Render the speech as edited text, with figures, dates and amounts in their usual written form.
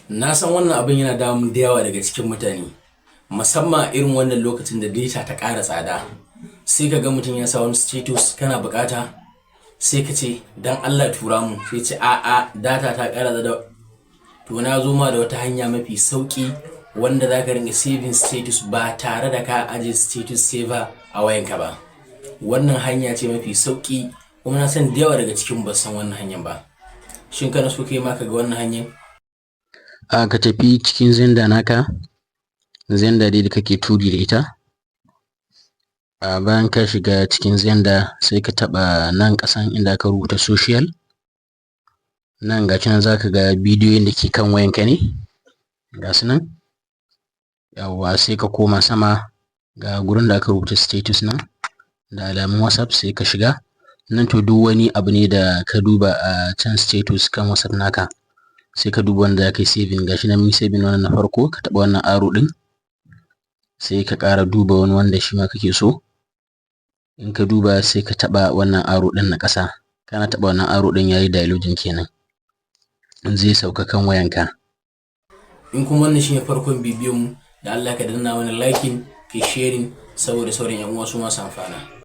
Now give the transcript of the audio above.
Na san wannan abin yana damun da yawa daga cikin mutane, musamman a irin wannan lokacin da data ta ƙara tsada. Sai ka ga mutum ya sa wani status kana buƙata, sai ka ce don Allah tura mu, sai ce a'a data ta ƙara tsada. To na zo ma da wata hanya mafi sauƙi wanda za ka ringa saving status ba tare da ka ajiye status saver a wayanka ba. Wannan hanya ce mafi sauƙi kuma na san da yawa daga cikin ba san wannan hanyar ba. Shin kana so kai ma ka ga wannan hanyar? Ka tafi cikin Xender naka, Xender dai da kake turi da ita. Bayan ka shiga cikin Xender sai ka taɓa nan ƙasan inda aka rubuta social. Nan gashi nan zaka ga bidiyoyin da ke kan wayanka ne, ga su nan. Yawwa sai ka koma sama ga gurin da aka rubuta status nan da alamun WhatsApp, sai ka shiga. Nan to duk wani abu ne da ka duba a can status kan WhatsApp naka, sai ka duba wanda zaka yi saving. Gashi nan mun saving wannan na farko, ka taɓa wannan arrow ɗin, sai ka ƙara duba wani wanda shi ma kake so. In ka duba sai ka taɓa wannan arrow ɗin na ƙasa, kana taɓa wannan arrow ɗin yayi downloading kenan, zai sauka kan wayanka. In kuma wannan shine farkon bidiyon mu, da Allah ka danna mana liking, kai sharing saboda sauran 'yan uwa su ma su amfana.